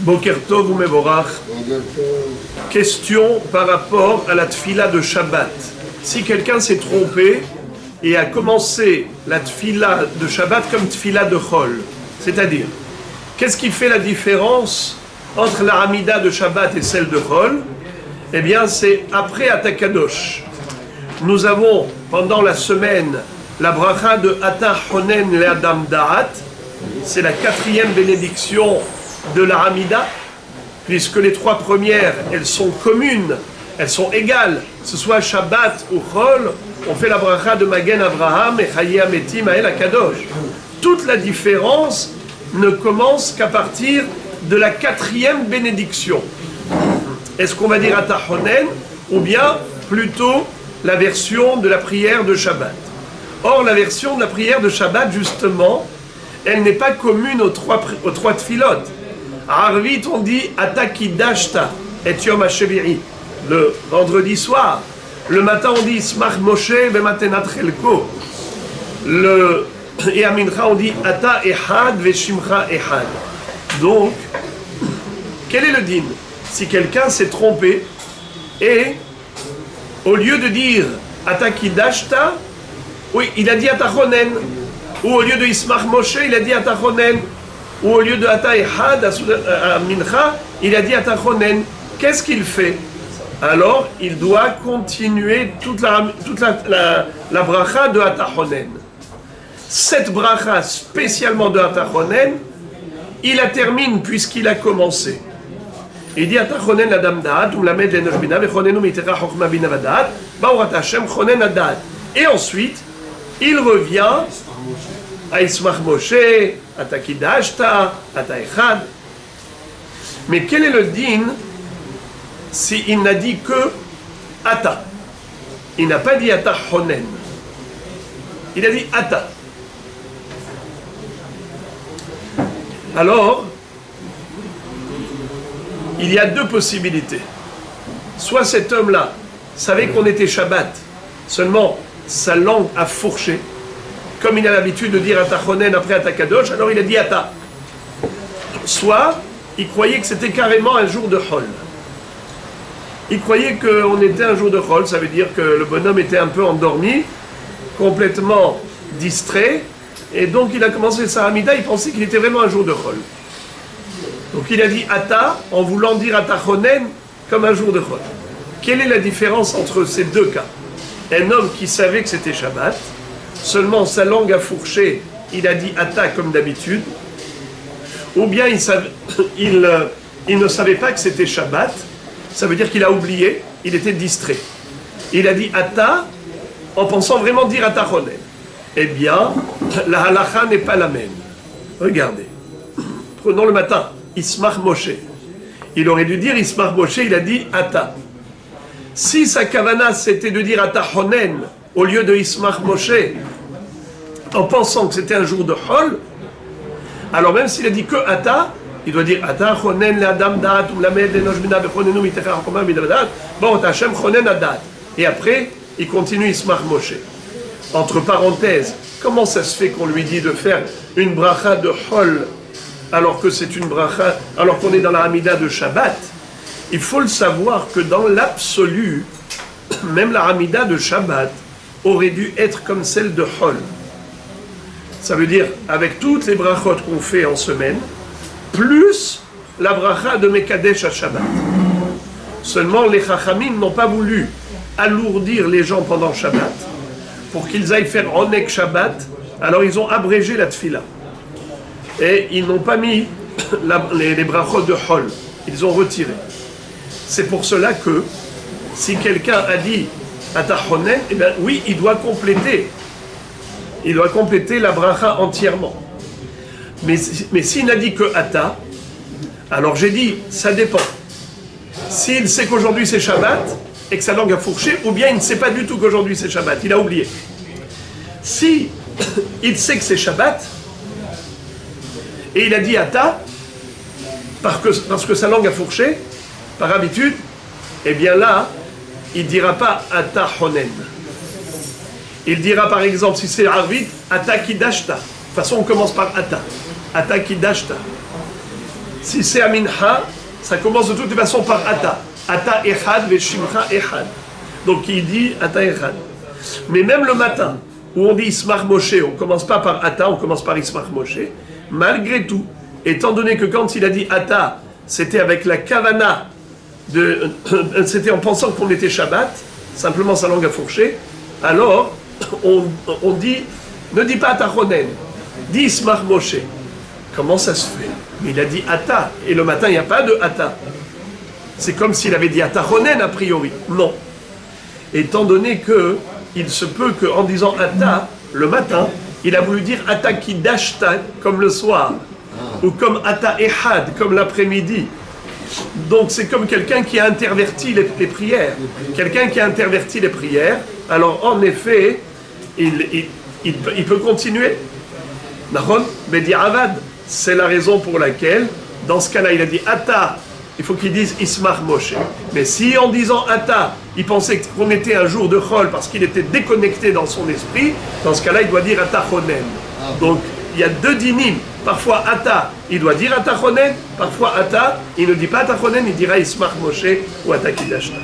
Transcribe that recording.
Boker Tov ou Mevorach. Question par rapport à la tfila de Shabbat. Si quelqu'un s'est trompé et a commencé la tfila de Shabbat comme tfila de Chol, c'est-à-dire, qu'est-ce qui fait la différence entre la Hamida de Shabbat et celle de Chol? Eh bien, c'est après Atakadosh. Nous avons, pendant la semaine, la bracha de Ata Honen le Adam Da'at. C'est la 4e bénédiction de la Hamida, puisque les 3 premières, elles sont communes, elles sont égales. Que ce soit Shabbat ou Chol, on fait la bracha de Magen Avraham et Chaye Ametim Ael Akadosh. Toute la différence ne commence qu'à partir de la 4e bénédiction. Est-ce qu'on va dire Ata Honen ou bien plutôt la version de la prière de Shabbat? Or, la version de la prière de Shabbat, justement, elle n'est pas commune aux trois tfilotes. À Arvit, on dit Ata Kidashta et Yom HaShaviri, le vendredi soir. Le matin, on dit Ismach Moshe Bematenat Chelko. Et à Mincha, on dit Ata Ehad Veshimcha Ehad. Donc, quel est le din? Si quelqu'un s'est trompé et au lieu de dire Ata Kidashta, oui, il a dit Ata Chonen. Ou au lieu de Ismach Moshe, il a dit Ata Chonen. Ou au lieu de Ata Ehad à Mincha, il a dit Ata Chonen. Qu'est-ce qu'il fait? Alors, il doit continuer toute la bracha de Ata Chonen. Cette bracha spécialement de Ata Chonen, il la termine puisqu'il a commencé. Il dit Ata Chonen Adam Da'at, ou Lamed Lenosh Bina, Vechonenu Mitera Chochma Bina Vadat, Ba'urat Hashem Chonen Adat. Et ensuite, il revient à Ismach Moshe, à Takidashta, à Taechad. Mais quel est le din s'il n'a dit que Ata? Il n'a pas dit Ata Honen. Il a dit Ata. Alors, il y a 2 possibilités. Soit cet homme-là savait qu'on était Shabbat, seulement sa langue a fourché, comme il a l'habitude de dire Ata Chonen après Ata Kadosh, alors il a dit Ata. Soit, il croyait que c'était carrément un jour de Chol. Il croyait qu'on était un jour de Chol, ça veut dire que le bonhomme était un peu endormi, complètement distrait, et donc il a commencé sa Hamida, il pensait qu'il était vraiment un jour de Chol. Donc il a dit Ata, en voulant dire Ata Chonen comme un jour de Chol. Quelle est la différence entre ces 2 cas? Un homme qui savait que c'était Shabbat, seulement sa langue a fourché, il a dit Ata comme d'habitude, ou bien il ne savait pas que c'était Shabbat, ça veut dire qu'il a oublié, il était distrait. Il a dit Ata en pensant vraiment dire Ata Chonen. Eh bien, la halacha n'est pas la même. Regardez, prenons le matin, Ismach Moshe. Il aurait dû dire Ismach Moshe, il a dit Ata. Si sa kavana c'était de dire Ata Chonen au lieu de Ismach Moshe, en pensant que c'était un jour de Chol, alors même s'il a dit que Ata, il doit dire Ata Chonen le Adam Da'at ou Lamed Lenosh Bina Vechonenu Mitera Chochma Bina Vadat, Ba'urat Hashem Chonen Adat. Et après, il continue Ismach Moshe. Entre parenthèses, comment ça se fait qu'on lui dit de faire une bracha de Chol alors que c'est une bracha, alors qu'on est dans la Hamida de Shabbat? Il faut le savoir que dans l'absolu, même la Hamida de Shabbat aurait dû être comme celle de Chol. Ça veut dire, avec toutes les brachot qu'on fait en semaine, plus la bracha de Mekadesh à Shabbat. Seulement, les Chachamim n'ont pas voulu alourdir les gens pendant Shabbat pour qu'ils aillent faire Onek Shabbat, alors ils ont abrégé la tfila. Et ils n'ont pas mis les brachot de Chol, ils ont retiré. C'est pour cela que, si quelqu'un a dit Ata Chonen, eh bien oui, il doit compléter. Il doit compléter la bracha entièrement. Mais s'il n'a dit que Ata, alors j'ai dit, ça dépend. S'il sait qu'aujourd'hui c'est Shabbat, et que sa langue a fourché, ou bien il ne sait pas du tout qu'aujourd'hui c'est Shabbat, il a oublié. Si il sait que c'est Shabbat, et il a dit Ata, parce que sa langue a fourché, par habitude, eh bien là, il ne dira pas Ata Chonen. Il dira par exemple, si c'est Arvit, Ata Kidashta. De toute façon, on commence par Ata. Ata Kidashta. Si c'est à Mincha, ça commence de toute façon par Ata. Ata Echad, Veshimcha Echad. Donc il dit Ata Echad. Mais même le matin, où on dit Ismach Moshe, on ne commence pas par Ata, on commence par Ismach Moshe. Malgré tout, étant donné que quand il a dit Ata, c'était avec la kavana, c'était en pensant qu'on était Shabbat, simplement sa langue a fourché, alors on dit, ne dis pas Atachonen, dis Ismach Moshe. Comment ça se fait? Mais il a dit Ata, et le matin il n'y a pas de Ata. C'est comme s'il avait dit Atachonen a priori. Non. Étant donné que il se peut qu'en disant Ata, le matin, il a voulu dire Ata Kidashta, comme le soir, ou comme Ata Ehad, comme l'après-midi. Donc c'est comme quelqu'un qui a interverti les prières. Quelqu'un qui a interverti les prières, alors en effet, il peut continuer. Nahon, Bedi Avad, c'est la raison pour laquelle, dans ce cas-là, il a dit Ata, il faut qu'il dise Ismach Moshe. Mais si en disant Ata, il pensait qu'on était un jour de Chol parce qu'il était déconnecté dans son esprit, dans ce cas-là, il doit dire Ata Chonen. Donc, il y a deux dinim. Parfois Ata, il doit dire Ata Chonen. Parfois Ata, il ne dit pas Ata Chonen, il dira Ismach Moshe ou Ata Kidashta.